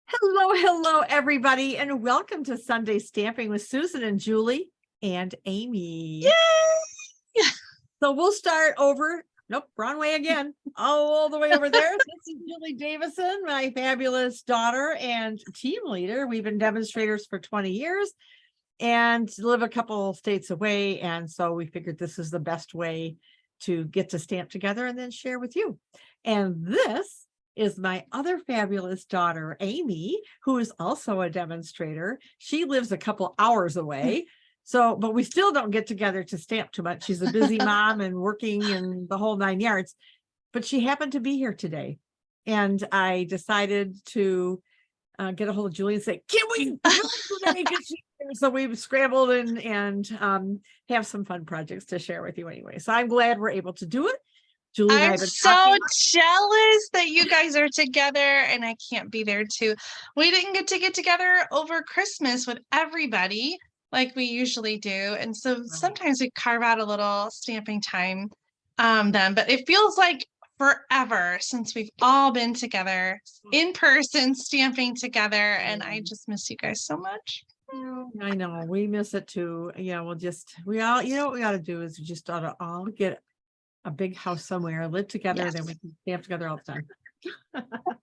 Hello, everybody, and welcome to Sunday Stamping with Susan and Julie and Amy. Yay! So we'll start over. Nope, wrong way again. All the way over there. This is Julie Davison, my fabulous daughter and team leader. We've been demonstrators for 20 years and live a couple states away. And so we figured this is the best way to get to stamp together and then share with you. And this is my other fabulous daughter, Amy, who is also a demonstrator. She lives a couple hours away. So, but we still don't get together to stamp too much. She's a busy mom and working and the whole 9 yards, but she happened to be here today. And I decided to get a hold of Julie and say, can we do it today? So we've scrambled and have some fun projects to share with you anyway. So I'm glad we're able to do it. Julie and I I'm have been so jealous that you guys are together and I can't be there too. We didn't get together over Christmas with everybody like we usually do. And so sometimes we carve out a little stamping time then, but it feels like forever since we've all been together in person stamping together, and I just miss you guys so much. I know we miss it too. Yeah, we all, what we got to do is we just ought to all get a big house somewhere, live together, Yes. then we can stamp together all the time.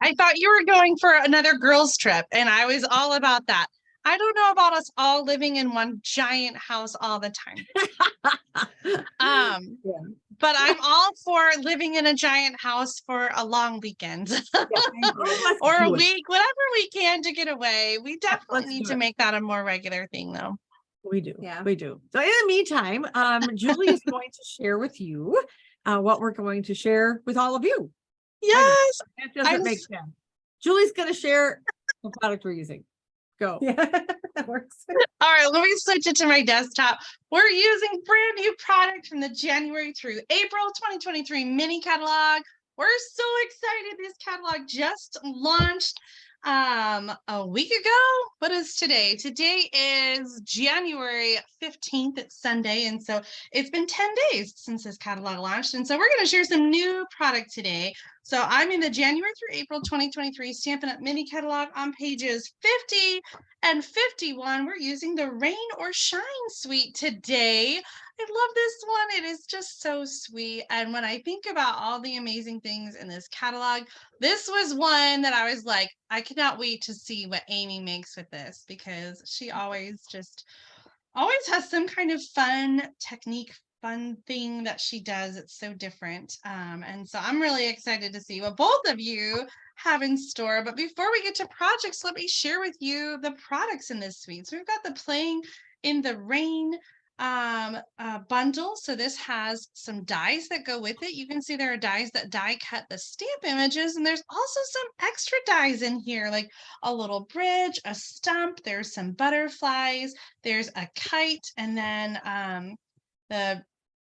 I thought you were going for another girls' trip, and I was all about that. I don't know about us all living in one giant house all the time. But I'm all for living in a giant house for a long weekend or a week, whatever we can to get away. We definitely need to make that a more regular thing, though. We do. Yeah, we do. So in the meantime, Julie is going to share with you what we're going to share with all of you. Yes. That doesn't make sense. Julie's going to share the product we're using. Go. Yeah, that works. All right, let me switch it to my desktop. We're using brand new product from the January through April 2023 mini catalog. We're so excited. This catalog just launched a week ago. What is today? Today is January 15th. It's Sunday, and so it's been 10 days since this catalog launched, and so we're going to share some new product today. So I'm in the January through April 2023 Stampin' Up! Mini catalog on pages 50 and 51. We're using the Rain or Shine suite today. I love this one. It is just so sweet. And when I think about all the amazing things in this catalog, this was one that I was like, I cannot wait to see what Amy makes with this, because she always has some kind of fun technique, fun thing that she does. It's so different. And so I'm really excited to see what both of you have in store. But before we get to projects, let me share with you the products in this suite. So we've got the Playing in the Rain bundle. So this has some dies that go with it. You can see there are dies that die cut the stamp images, and there's also some extra dies in here, like a little bridge, a stump, there's some butterflies, there's a kite, and then the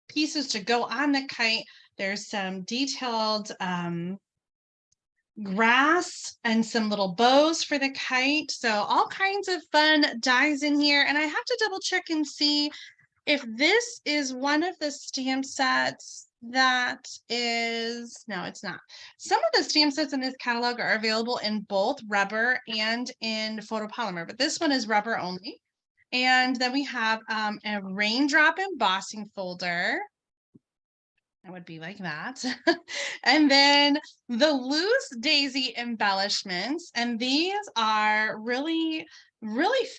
pieces to go on the kite. There's some detailed grass and some little bows for the kite. So all kinds of fun dies in here. And I have to double check and see if this is one of the stamp sets that is, no, it's not. Some of the stamp sets in this catalog are available in both rubber and in photopolymer, but this one is rubber only. And then we have a raindrop embossing folder. That would be like that. And then the loose daisy embellishments. And these are really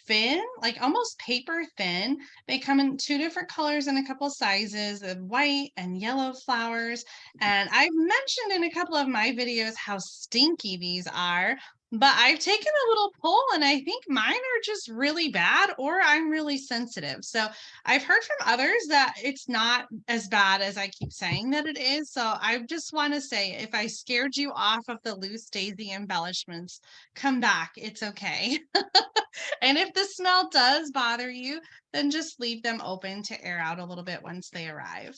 thin, like almost paper thin. They come in 2 different colors and a couple sizes of white and yellow flowers. And I've mentioned in a couple of my videos how stinky these are. But I've taken a little poll, and I think mine are just really bad, or I'm really sensitive. So I've heard from others that it's not as bad as I keep saying that it is. So I just want to say, if I scared you off of the loose daisy embellishments, come back. It's okay. And if the smell does bother you, then just leave them open to air out a little bit once they arrive.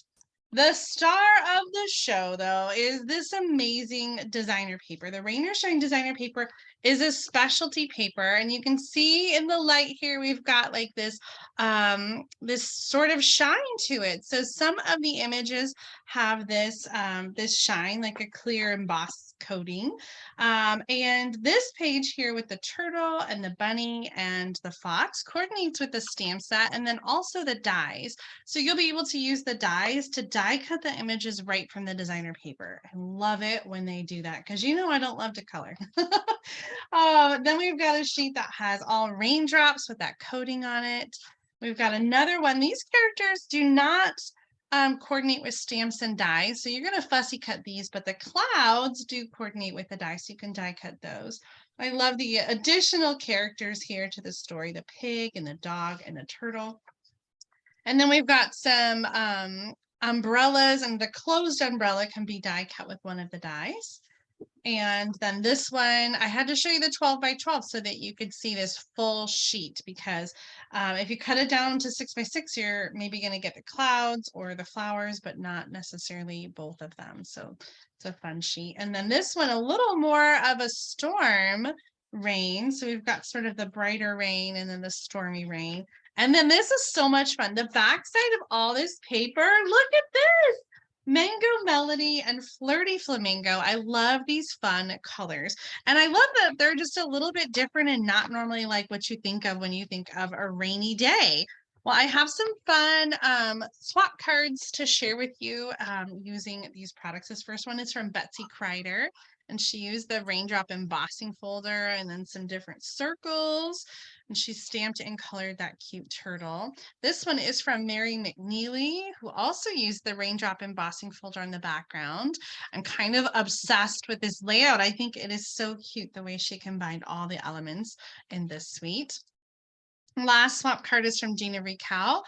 The star of the show, though, is this amazing designer paper. The Rain or Shine designer paper is a specialty paper, and you can see in the light here we've got like this this sort of shine to it. So some of the images have this this shine, like a clear embossed coating, and this page here with the turtle and the bunny and the fox coordinates with the stamp set, and then also the dies. So you'll be able to use the dies to die cut the images right from the designer paper. I love it when they do that, because you know I don't love to color. Then we've got a sheet that has all raindrops with that coating on it. We've got another one. These characters do not coordinate with stamps and dies, so you're going to fussy cut these, but the clouds do coordinate with the die, so you can die cut those. I love the additional characters here to the story, the pig and the dog and the turtle. And then we've got some umbrellas, and the closed umbrella can be die cut with one of the dies. And then this one, I had to show you the 12 by 12 so that you could see this full sheet, because if you cut it down to 6 by 6, you're maybe going to get the clouds or the flowers, but not necessarily both of them. So it's a fun sheet. And then this one, a little more of a storm rain. So we've got sort of the brighter rain and then the stormy rain. And then this is so much fun. The back side of all this paper, look at this. Mango Melody and Flirty Flamingo. I love these fun colors. And I love that they're just a little bit different and not normally like what you think of when you think of a rainy day. Well, I have some fun swap cards to share with you using these products. This first one is from Betsy Kreider, and she used the raindrop embossing folder and then some different circles. And she stamped and colored that cute turtle. This one is from Mary McNeely, who also used the raindrop embossing folder in the background. I'm kind of obsessed with this layout. I think it is so cute the way she combined all the elements in this suite. Last swap card is from Gina Rical,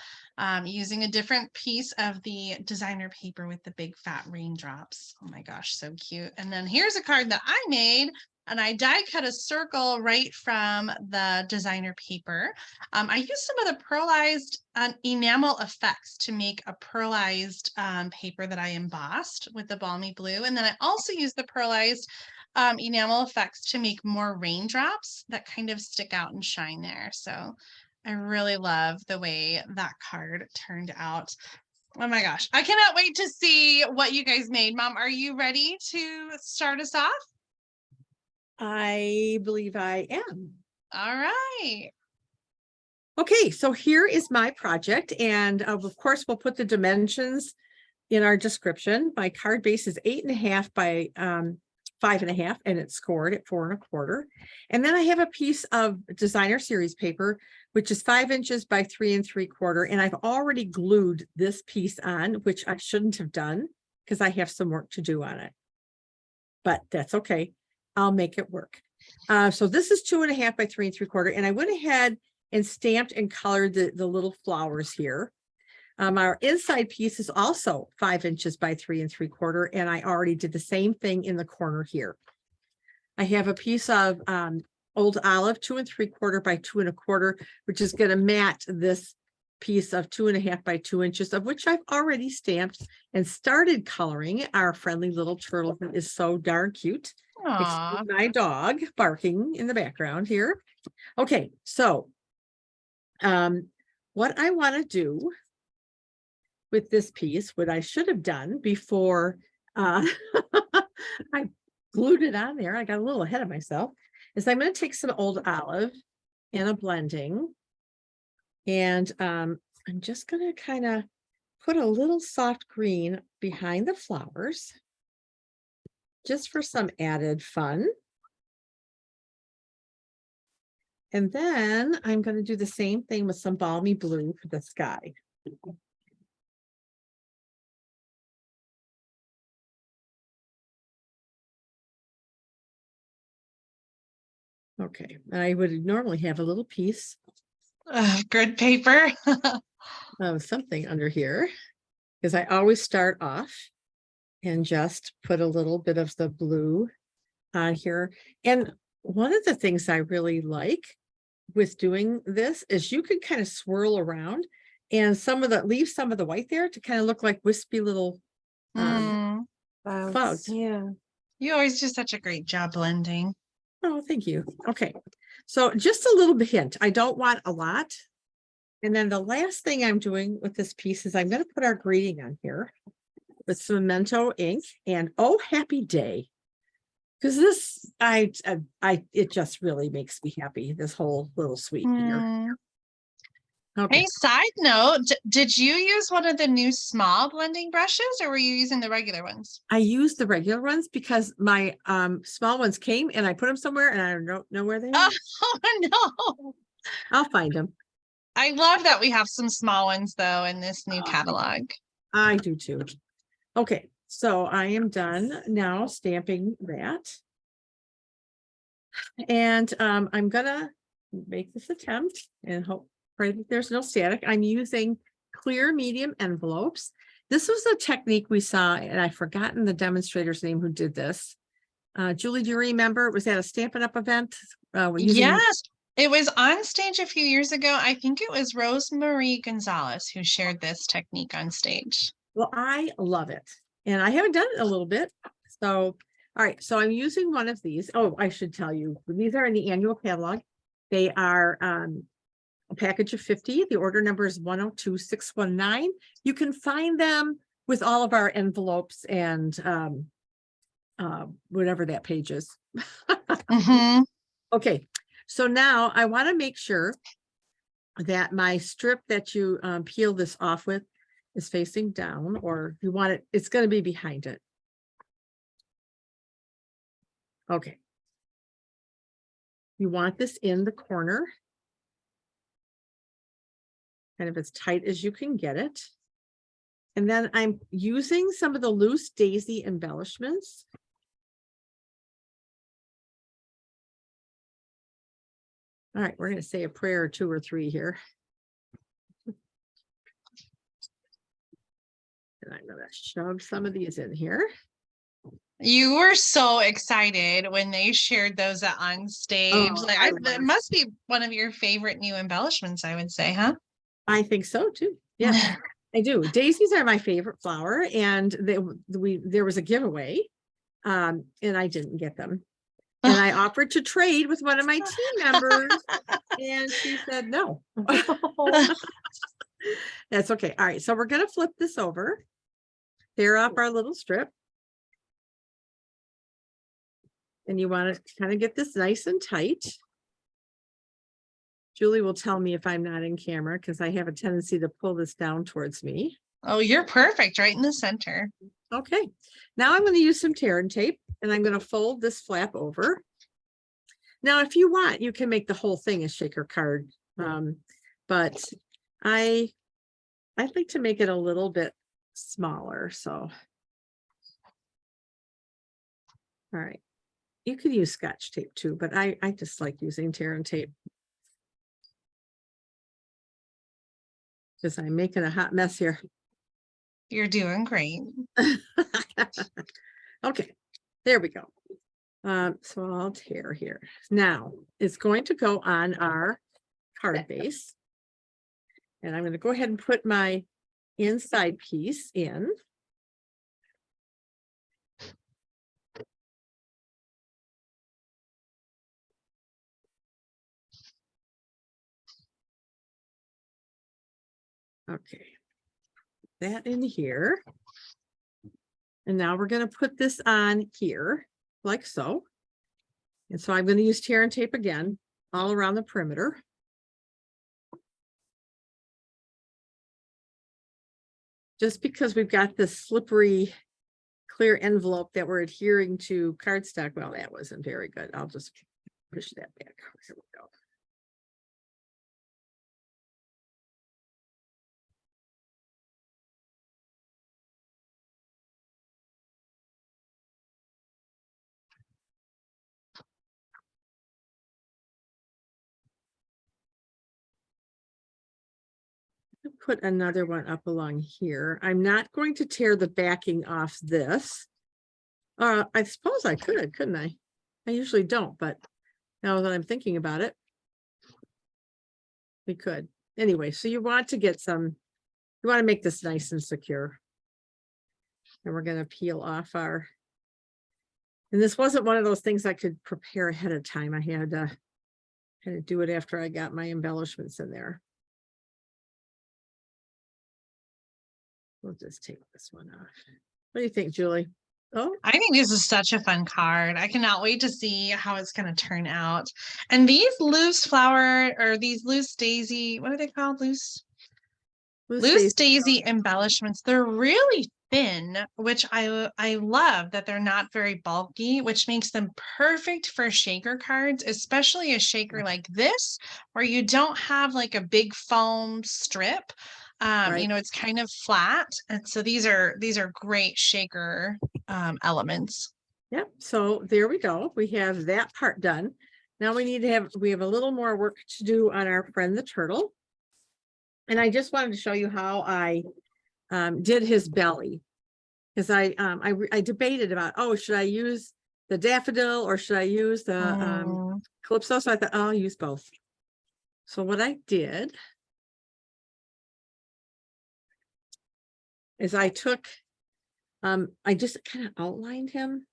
using a different piece of the designer paper with the big fat raindrops. Oh my gosh, so cute. And then here's a card that I made, and I die cut a circle right from the designer paper. I used some of the pearlized enamel effects to make a pearlized paper that I embossed with the balmy blue. And then I also used the pearlized enamel effects to make more raindrops that kind of stick out and shine there. So I really love the way that card turned out. Oh my gosh, I cannot wait to see what you guys made. Mom, are you ready to start us off? I believe I am. All right. Okay, so here is my project, and of course we'll put the dimensions in our description. My card base is 8.5 by 5.5, and it's scored at 4.25. And then I have a piece of designer series paper, which is 5 inches by 3.75. And I've already glued this piece on, which I shouldn't have done because I have some work to do on it. But that's okay. I'll make it work. So this is 2.5 by 3.75. And I went ahead and stamped and colored the little flowers here. Our inside piece is also 5 inches by 3.75, and I already did the same thing in the corner here. I have a piece of old olive 2.75 by 2.25, which is going to match this piece of 2.5 by 2 inches, of which I've already stamped and started coloring our friendly little turtle who is so darn cute. Aww. My dog barking in the background here. Okay, so what I want to do with this piece, what I should have done before I glued it on there, I got a little ahead of myself, is I'm going to take some old olive and a blending, and I'm just going to kind of put a little soft green behind the flowers, just for some added fun. And then I'm going to do the same thing with some balmy blue for the sky. Okay, and I would normally have a little piece Good paper. of something under here, because I always start off and just put a little bit of the blue on here. And one of the things I really like with doing this is you can kind of swirl around and leave some of the white there to kind of look like wispy little clouds. Yeah. You always do such a great job blending. Oh, thank you. Okay. So just a little bit hint. I don't want a lot. And then the last thing I'm doing with this piece is I'm going to put our greeting on here with some Memento ink and oh, happy day. Because this, it just really makes me happy. This whole little suite here. Okay. Hey, side note, did you use one of the new small blending brushes or were you using the regular ones? I use the regular ones because my small ones came and I put them somewhere and I don't know where they are. Oh, no. I'll find them. I love that we have some small ones though in this new catalog. I do too. Okay, so I am done now stamping that. And I'm gonna make this attempt and hope pray that there's no static. I'm using clear medium envelopes. This was a technique we saw, and I've forgotten the demonstrator's name who did this. Julie, do you remember? Was that a Stampin' Up event? Yes, it was on stage a few years ago. I think it was Rosemarie Gonzalez who shared this technique on stage. Well, I love it. And I haven't done it a little bit. So, all right. So I'm using one of these. Oh, I should tell you, these are in the annual catalog. They are a package of 50. The order number is 102619. You can find them with all of our envelopes and whatever that page is. Okay. So now I want to make sure that my strip that you peel this off with is facing down, or you want it, it's going to be behind it. Okay. You want this in the corner, kind of as tight as you can get it. And then I'm using some of the loose daisy embellishments. All right, we're going to say a prayer or two or three here. And I'm going to shove some of these in here. You were so excited when they shared those on stage. Oh, it must be one of your favorite new embellishments, I would say, huh? I think so too. Yeah, I do. Daisies are my favorite flower, and there was a giveaway, and I didn't get them. And I offered to trade with one of my team members, and she said no. That's okay. All right, so we're going to flip this over, tear off our little strip. And you want to kind of get this nice and tight. Julie will tell me if I'm not in camera because I have a tendency to pull this down towards me. Oh, you're perfect, right in the center. Okay, now I'm going to use some tear and tape, and I'm going to fold this flap over. Now, if you want, you can make the whole thing a shaker card, but I like to make it a little bit smaller. So, all right. You could use Scotch tape too, but I just like using tear and tape because I'm making a hot mess here. You're doing great. Okay, there we go. So I'll tear here. Now it's going to go on our card base. And I'm going to go ahead and put my inside piece in. Okay, that in here. And now we're going to put this on here like so. And so I'm going to use tear and tape again all around the perimeter. Just because we've got this slippery clear envelope that we're adhering to cardstock. Well, that wasn't very good. I'll just push that back. Here we go. Put another one up along here. I'm not going to tear the backing off this. I suppose I could, couldn't I? I usually don't, but now that I'm thinking about it, we could. Anyway, so you want to get some, you want to make this nice and secure. And we're going to peel off our And this wasn't one of those things I could prepare ahead of time. I had to do it after I got my embellishments in there. We'll just take this one off. What do you think, Julie? Oh, I think this is such a fun card. I cannot wait to see how it's going to turn out. And these loose flower or these loose daisy, what are they called? Loose daisy embellishments. They're really thin, which I love that they're not very bulky, which makes them perfect for shaker cards, especially a shaker like this, where you don't have like a big foam strip. You know, it's kind of flat. And so these are great shaker elements. Yep. So there we go. We have that part done. Now we have a little more work to do on our friend the turtle. And I just wanted to show you how I did his belly, because I debated about, oh, should I use the daffodil or should I use the calypso? So I thought, oh, I'll use both. So what I did is I took, I just kind of outlined him.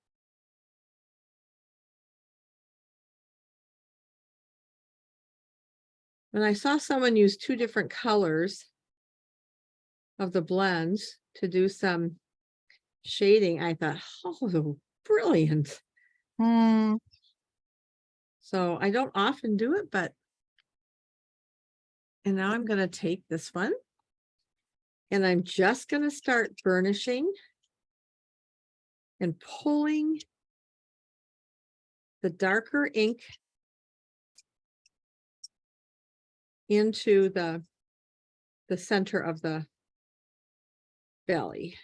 And I saw someone use 2 different colors of the blends to do some shading. I thought, oh, brilliant. So I don't often do it, and now I'm going to take this one and I'm just going to start burnishing and pulling the darker ink into the center of the belly.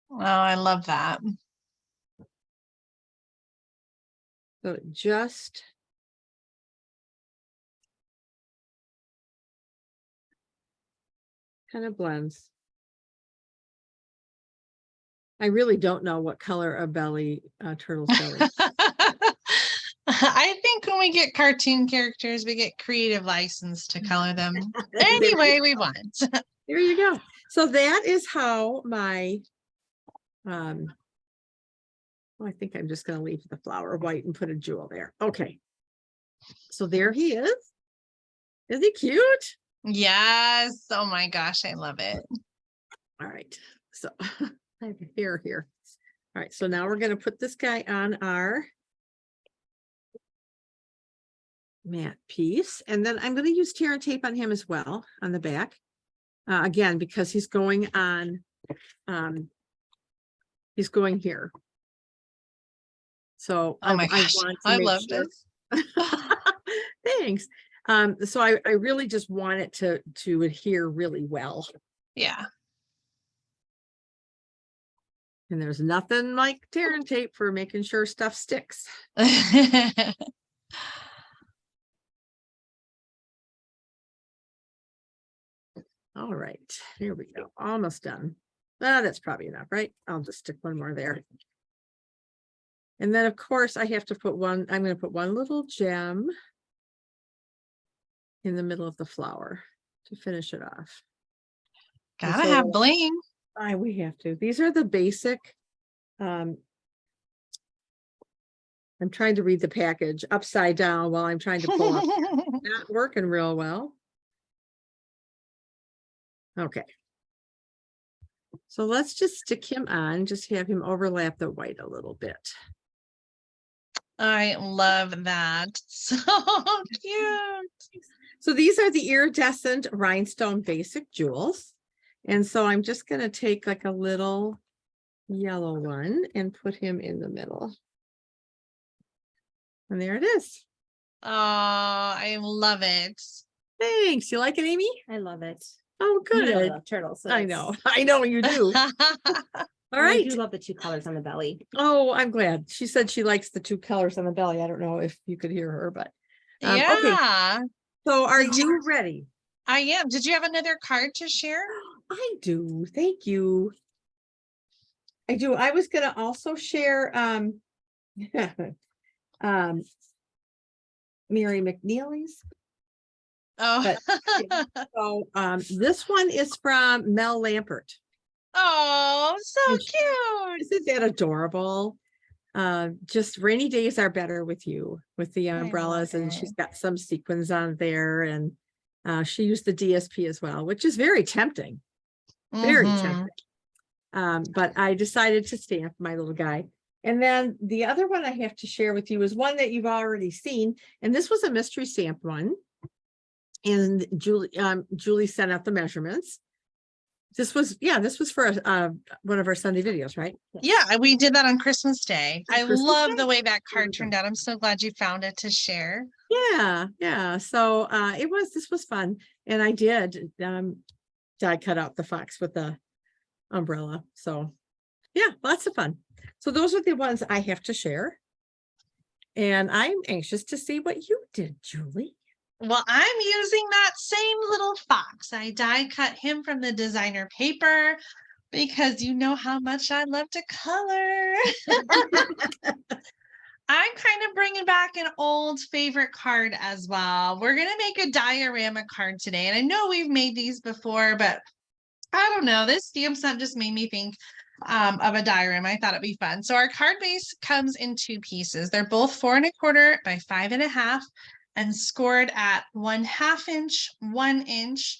Oh, I love that. So it just kind of blends. I really don't know what color a belly, turtle's belly. I think when we get cartoon characters, we get creative license to color them any way we want. There you go. So that is how my, I think I'm just going to leave the flower white and put a jewel there. Okay. So there he is. Isn't he cute? Yes. Oh my gosh, I love it. All right. So I have hair here. All right. So now we're going to put this guy on our matte piece. And then I'm going to use tear and tape on him as well on the back. Again, because he's going on, he's going here. So oh my gosh, I love this. Thanks. So I really just want it to adhere really well. Yeah. And there's nothing like tear and tape for making sure stuff sticks. All right, here we go. Almost done. That's probably enough, right? I'll just stick one more there. And then of course I have to put one, I'm going to put one little gem in the middle of the flower to finish it off. Gotta have bling. We have to. These are the basic. I'm trying to read the package upside down while I'm trying to pull up. Not working real well. Okay. So let's just stick him on, just have him overlap the white a little bit. I love that. So cute. So these are the iridescent rhinestone basic jewels. And so I'm just going to take like a little yellow one and put him in the middle. And there it is. Oh, I love it. Thanks. You like it, Aimee? I love it. Oh, good. You know I love turtles. So I know you do. All right. I do love the 2 colors on the belly. Oh, I'm glad. She said she likes the 2 colors on the belly. I don't know if you could hear her, but yeah. Okay. So are you ready? I am. Did you have another card to share? I do. Thank you. I do. I was going to also share Mary McNeely's. Oh. So this one is from Mel Lampert. Oh, so cute. Isn't that adorable? just rainy days are better with you, with the love umbrellas, and it. she's got some sequins on there, and she used the DSP as well, which is very tempting, very Mhm. tempting. But I decided to stamp my little guy. And then the other one I have to share with you is one that you've already seen, and this was a mystery stamp one. And Julie sent out the measurements. This was for one of our Sunday videos, right? Yeah, we did that on Christmas Day. On I Christmas love Day? the way that There we card go. turned out. I'm so glad you found it to share. Yeah. So this was fun. And I did die cut out the fox with the umbrella. So yeah, lots of fun. So those are the ones I have to share. And I'm anxious to see what you did, Julie. Well, I'm using that same little fox. I die cut him from the designer paper because you know how much I love to color. I'm kind of bringing back an old favorite card as well. We're going to make a diorama card today. And I know we've made these before, but I don't know. This stamp set just made me think of a diorama. I thought it'd be fun. So our card base comes in 2 pieces. They're both 4 1/4 by 5 1/2 and scored at 1/2 inch, 1 inch,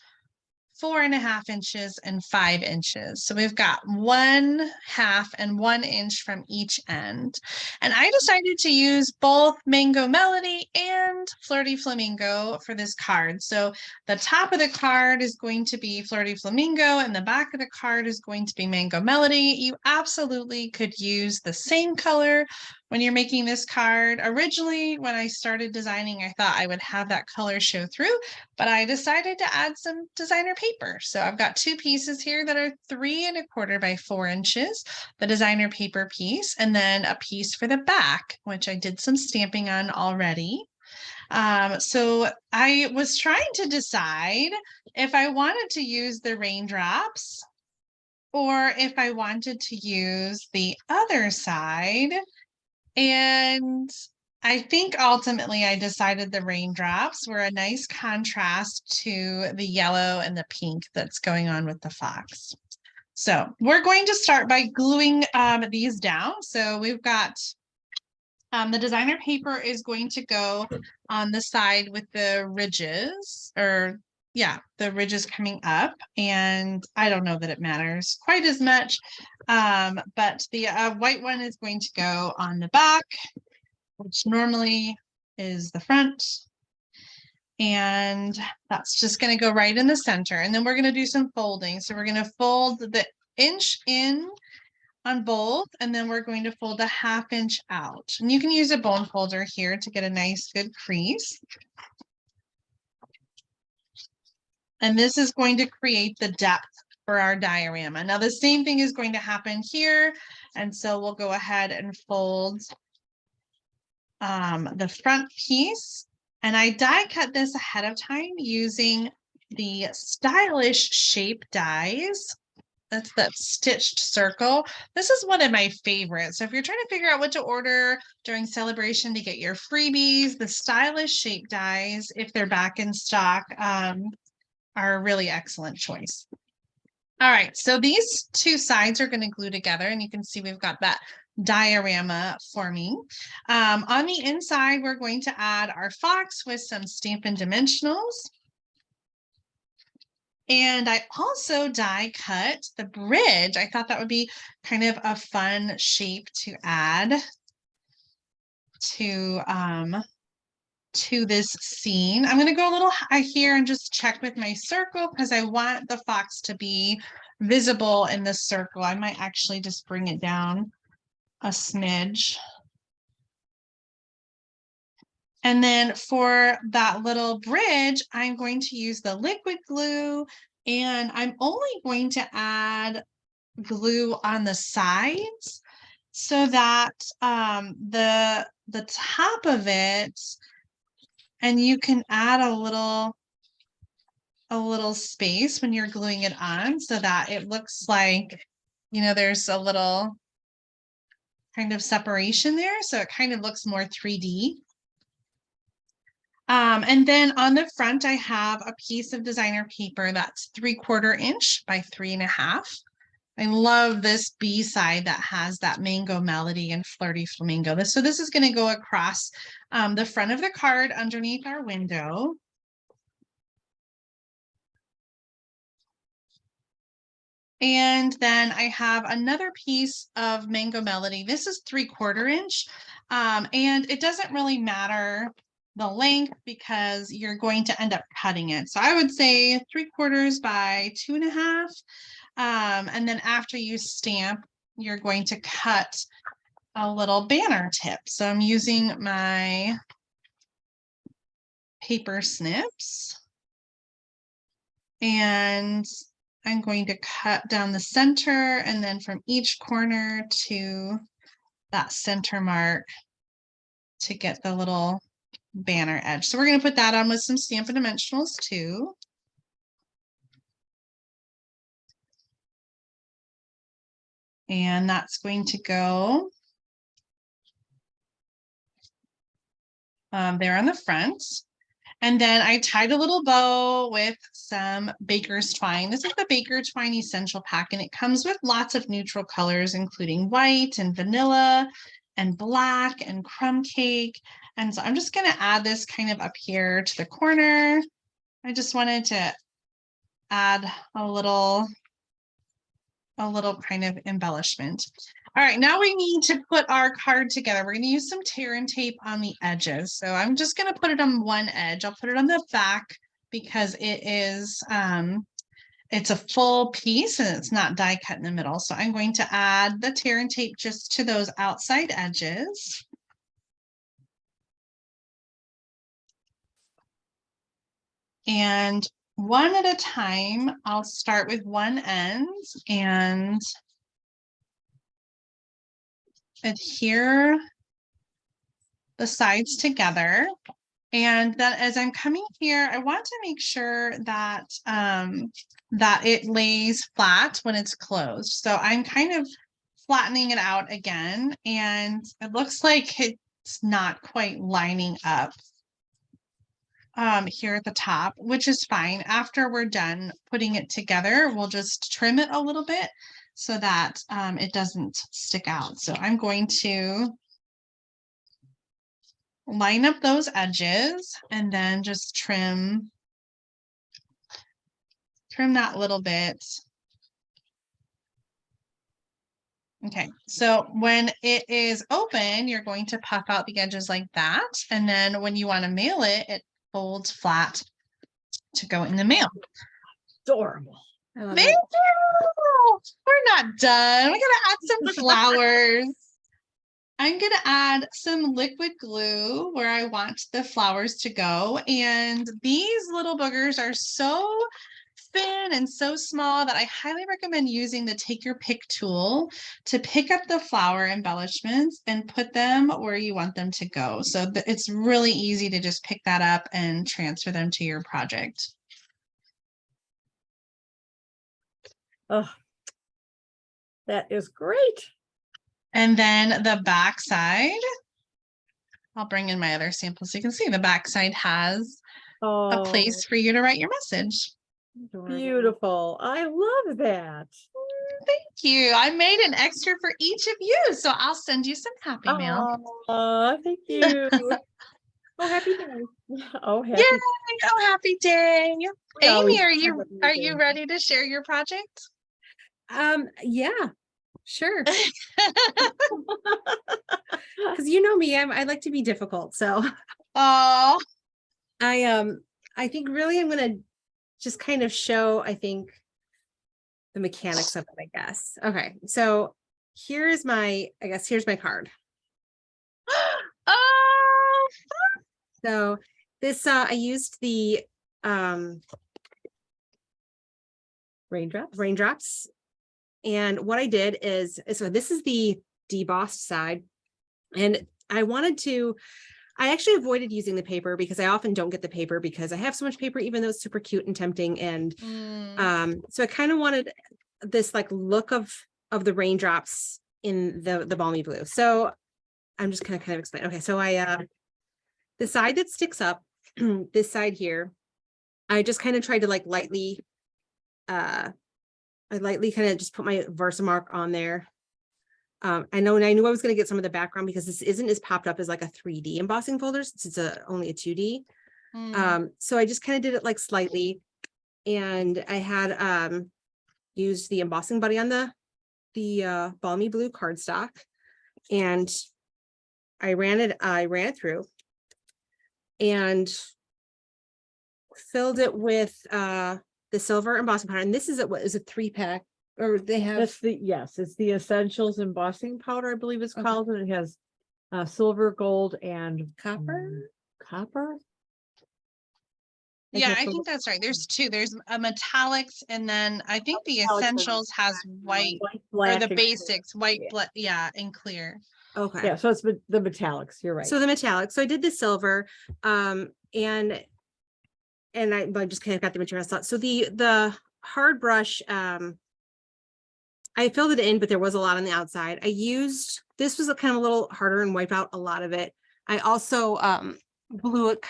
4 1/2 inches, and 5 inches. So we've got 1/2 and 1 inch from each end. And I decided to use both Mango Melody and Flirty Flamingo for this card. So the top of the card is going to be Flirty Flamingo and the back of the card is going to be Mango Melody. You absolutely could use the same color when you're making this card. Originally, when I started designing, I thought I would have that color show through, but I decided to add some designer paper. So I've got 2 pieces here that are 3 1/4 by 4 inches, the designer paper piece, and then a piece for the back, which I did some stamping on already. So I was trying to decide if I wanted to use the raindrops or if I wanted to use the other side. And I think ultimately I decided the raindrops were a nice contrast to the yellow and the pink that's going on with the fox. So we're going to start by gluing these down. So we've got the designer paper is going to go on the side with the ridges, or the ridges coming up. And I don't know that it matters quite as much. But the white one is going to go on the back, which normally is the front. And that's just going to go right in the center. And then we're going to do some folding. So we're going to fold the inch in on both, and then we're going to fold a 1/2 inch out. And you can use a bone folder here to get a nice good crease. And this is going to create the depth for our diorama. Now the same thing is going to happen here. And so we'll go ahead and fold the front piece. And I die cut this ahead of time using the stylish shape dies. That's that stitched circle. This is one of my favorites. So if you're trying to figure out what to order during Sale-a-Bration to get your freebies, the stylish shape dies, if they're back in stock, are a really excellent choice. All right, so these 2 sides are going to glue together, and you can see we've got that diorama forming. On the inside, we're going to add our fox with some Stampin' Dimensionals. And I also die cut the bridge. I thought that would be kind of a fun shape to add to this scene. I'm going to go a little high here and just check with my circle because I want the fox to be visible in the circle. I might actually just bring it down a smidge. And then for that little bridge, I'm going to use the liquid glue, and I'm only going to add glue on the sides so that the top of it, and you can add a little space when you're gluing it on so that it looks like, there's a little kind of separation there. So it kind of looks more 3D. And then on the front, I have a piece of designer paper that's 3/4 inch by 3 1/2. I love this B side that has that mango melody and flirty flamingo. So this is going to go across the front of the card underneath our window. And then I have another piece of mango melody. This is 3/4 inch. And it doesn't really matter the length because you're going to end up cutting it. So I would say 3/4 by 2.5. And then after you stamp, you're going to cut a little banner tip. So I'm using my paper snips and I'm going to cut down the center and then from each corner to that center mark to get the little banner edge. So we're going to put that on with some Stampin' Dimensionals too. And that's going to go there on the front. And then I tied a little bow with some baker's twine. This is the Baker Twine Essential Pack, and it comes with lots of neutral colors, including white and vanilla and black and crumb cake. And so I'm just going to add this kind of up here to the corner. I just wanted to add a little kind of embellishment. All right, now we need to put our card together. We're going to use some tear and tape on the edges. So I'm just going to put it on one edge. I'll put it on the back because it is, it's a full piece and it's not die cut in the middle. So I'm going to add the tear and tape just to those outside edges. And one at a time, I'll start with one end and adhere the sides together. And then as I'm coming here, I want to make sure that that it lays flat when it's closed. So I'm kind of flattening it out again, and it looks like it's not quite lining up here at the top, which is fine. After we're done putting it together, we'll just trim it a little bit so that it doesn't stick out. So I'm going to line up those edges and then just trim that little bit. Okay, so when it is open, you're going to puff out the edges like that. And then when you want to mail it, it folds flat to go in the mail. Adorable. Thank you. We're not done. We gotta add some flowers. I'm gonna add some liquid glue where I want the flowers to go. And these little boogers are so thin and so small that I highly recommend using the take your pick tool to pick up the flower embellishments and put them where you want them to go. So it's really easy to just pick that up and transfer them to your project. Oh, that is great. And then the back side, I'll bring in my other sample so you can see the back side has a place for you to write your message. Beautiful. I love that. Thank you. I made an extra for each of you, so I'll send you some happy mail. Oh, thank you. Oh, happy day. Oh, happy. Yay! Oh, happy day. always Aimee, have a are new you day. ready to share your project? Yeah, sure. Because you know me, I like to be difficult. So Oh, I think really I'm gonna just kind of show, I think, the mechanics of it, I guess. Okay, so here's my card. oh, So this I used the raindrops. And what I did is, so this is the debossed side. And I actually avoided using the paper because I often don't get the paper because I have so much paper, even though it's super cute and tempting. And so I kind of wanted this like look of the raindrops in the balmy blue. So I'm just gonna kind of explain. Okay, so the side that sticks up, this side here, I just kind of tried to like lightly I lightly kind of just put my Versamark on there. I knew I was going to get some of the background because this isn't as popped up as like a 3D embossing folder since it's only a 2D. So I just kind of did it like slightly, and I had used the embossing buddy on the balmy blue cardstock, and I ran it through and filled it with the silver embossing powder. And this is what is a 3-pack, or they have That's it's the Essentials embossing powder, I believe it's Okay. called, and it has silver, gold, and copper. copper. Yeah, have I some- think that's right. There's two. There's a metallics, and then I think the Metallics and essentials has white, White, or black, the and clear. basics, white, Yeah. yeah, and clear. Okay. Yeah, so it's the metallics. You're right. So the metallic. So I did the silver, and I just kind of got the material out. So the hard brush, I filled it in, but there was a lot on the outside. This was a kind of a little harder and wiped out a lot of it. I also blew it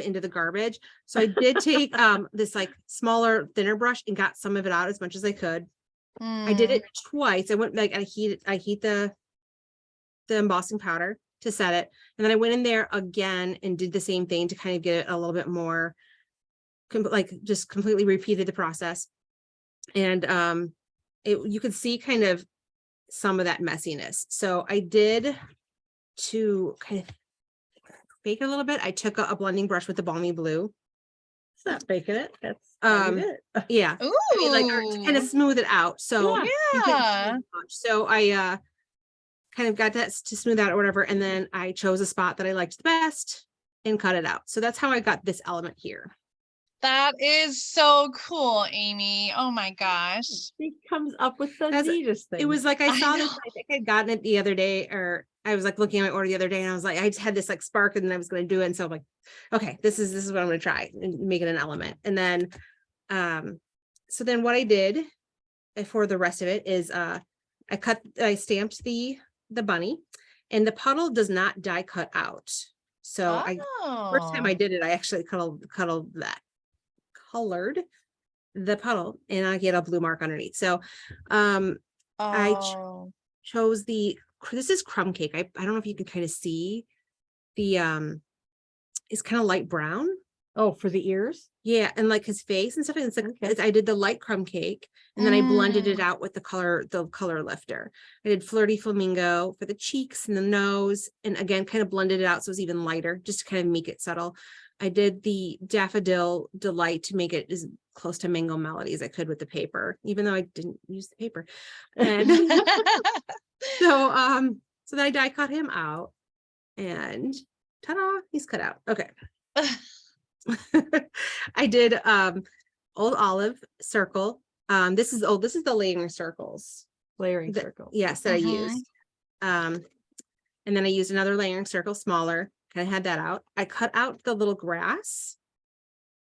into the garbage. So I did take this like smaller, thinner brush and got some of it out as much as I could. I did it twice. I went like I heat the embossing powder to set it, and then I went in there again and did the same thing to kind of get it a little bit more just completely repeated the process. And you could see kind of some of that messiness. So I did, to kind of bake it a little bit, I took a blending brush with the balmy blue. It's not baking it. That's Yeah. Ooh, I mean, like to kind of smooth it out. So Yeah. you couldn't see yeah. as much. So I kind of got that to smooth out or whatever, and then I chose a spot that I liked the best and cut it out. So that's how I got this element here. That is so cool, Amy. Oh my gosh. She comes up with the That's- neatest thing. It was like I I saw this, know. I think I'd gotten it the other day, or I was like looking at my order the other day, and I was like, I just had this like spark, and I was going to do it. And so I'm like, okay, this is what I'm going to try and make it an element. And then, so then what I did for the rest of it is I stamped the bunny, and the puddle does not die cut out. So first time I did it, I actually colored the puddle, and I get a blue mark underneath. So Oh. chose this is crumb cake. I don't know if you can kind of see the it's kind of light brown. Oh, for the ears? Yeah, and like his face and stuff. And it's like Okay. I did the light crumb cake, and then I blended it Mm. out with the color lifter. I did flirty flamingo for the cheeks and the nose, and again kind of blended it out so it was even lighter, just to kind of make it subtle. I did the daffodil delight to make it as close to mango melody as I could with the paper, even though I didn't use the paper. And so then I die cut him out, and ta-da, he's cut out. Okay. I did old olive circle. This is the layering circles. Layering The- circle. Yes, that I Mhm. used. And then I used another layering circle, smaller, kind of had that out. I cut out the little grass,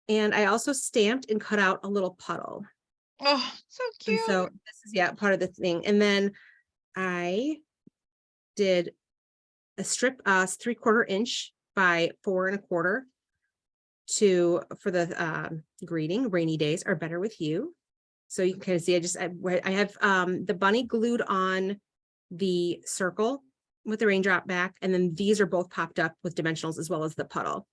and I also stamped and cut out a little puddle. Oh, so And cute. so this is part of the thing. And then I did a strip 3/4 inch by 4 1/4 for the greeting, rainy days are better with you. So you can kind of see I have the bunny glued on the circle with the raindrop back, and then these are both popped up with dimensionals as well as the puddle.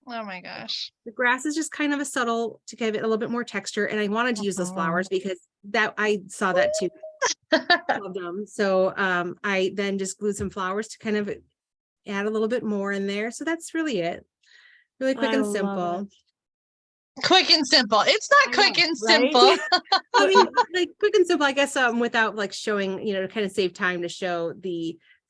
Oh my gosh. The grass is just kind of a subtle to give it a little bit more texture, and I wanted to use those flowers because I saw that too. Loved them. So I then just glued some flowers to kind of add a little bit more in there. So that's really it. Really quick I and love simple. Oh, quick and simple. It's not I quick know, and right? simple. I mean, like quick and simple, I guess, without like showing, to kind of save time to show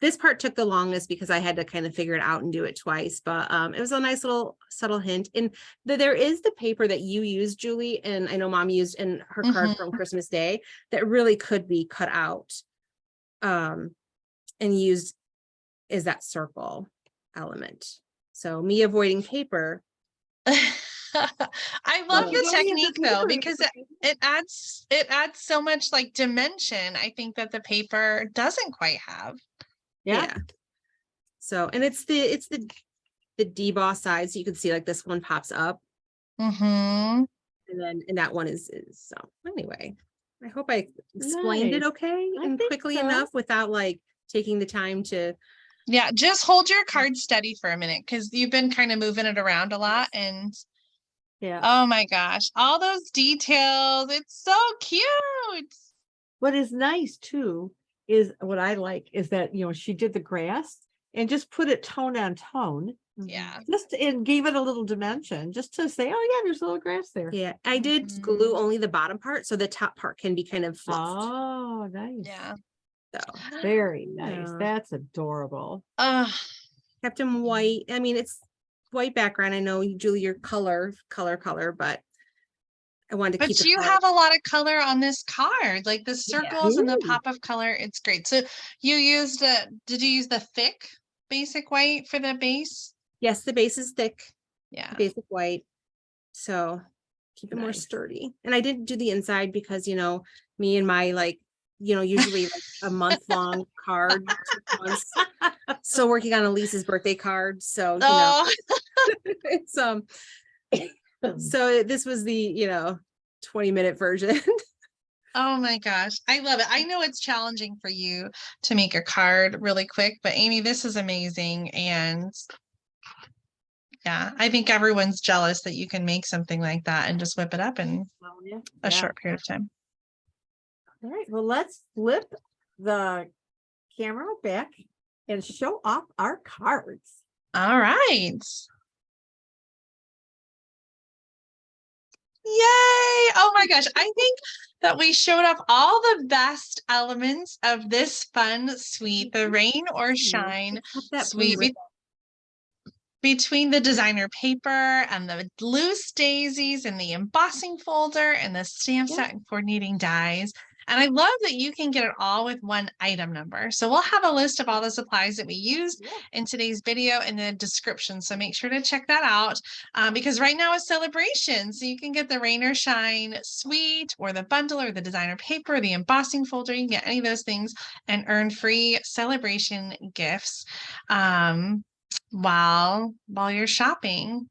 this part took the longest because I had to kind of figure it out and do it twice, but it was a nice little subtle hint. And there is the paper that you used, Julie, and I know Mom used in her card from Christmas Day that really could be cut out and used as that circle element. So me avoiding paper. I love Well, the you don't need technique the though, paper, because it adds so much like dimension, I think, that the paper doesn't quite have. Yeah. So, and it's the deboss side, so you can see like this one pops up. Mm-hmm. and that one is so anyway. I hope I explained it Nice. okay I and think quickly so. enough without like taking the time to. Yeah, just hold your card steady for a minute because you've been kind of moving it around a lot. And Yeah. oh my gosh, all those details. It's so cute. What is nice too is what I like is that, she did the grass and just put it tone on tone. Yeah. Just and gave it a little dimension just to say, oh yeah, there's a little grass there. Yeah, I did glue only the bottom part so the top part can be kind of fluffed. Oh, nice. Yeah. So Very nice. Yeah. That's adorable. kept them white. I mean, it's white background. I know, Julie, your color, but I wanted to keep But the you color. have a lot of color on this card, like the circles and the Ooh. pop of color. It's great. So you used did you use the thick basic white for the base? Yes, the base is thick, Yeah. basic white. So keep it more Nice. sturdy. And I didn't do the inside because, me and my usually like a month-long card, 2 months. Still working on Elise's birthday card. So, Oh, it's so this was the 20-minute version. oh my gosh. I love it. I know it's challenging for you to make a card really quick, but Aimee, this is amazing. And yeah, I think everyone's jealous that you can make something like that and just whip it up in a short period of time. All right. Well, let's flip the camera back and show off our cards. All right. Yay! Oh my gosh. I think that we showed off all the best elements of this fun suite, the rain or shine suite. Between the designer paper and the loose daisies and the embossing folder and the stamp set and coordinating dies. And I love that you can get it all with one item number. So we'll have a list of all the supplies that we used in today's video in the description. So make sure to check that out because right now is celebration. So you can get the Rain or Shine suite or the bundle or the designer paper, the embossing folder. You can get any of those things and earn free celebration gifts while you're shopping.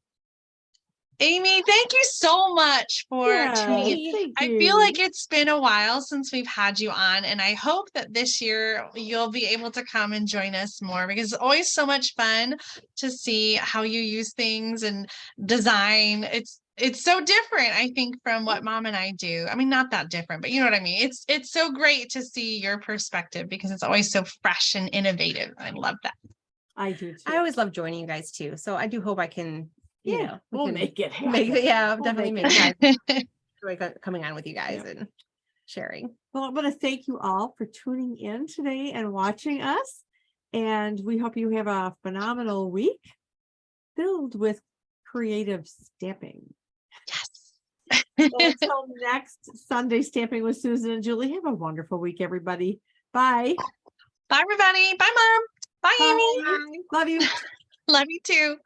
Aimee, thank you so much for tuning in. I feel like it's been a while since we've had you on, and I hope that this year you'll be able to come and join us more because it's always so much fun to see how you use things and design. It's so different, I think, from what Mom and I do. I mean, not that different, but you know what I mean? It's so great to see your perspective because it's always so fresh and innovative. I love that. I do too. I always love joining you guys too. So I do hope I can, we'll make it happen. Definitely make time. Enjoy coming on with you guys and sharing. Well, I want to thank you all for tuning in today and watching us. And we hope you have a phenomenal week filled with creative stamping. Yes. So until next Sunday, Stamping with Susan and Julie, have a wonderful week, everybody. Bye. Bye, everybody. Bye, Mom. Bye, Aimee. Love you. Love you too.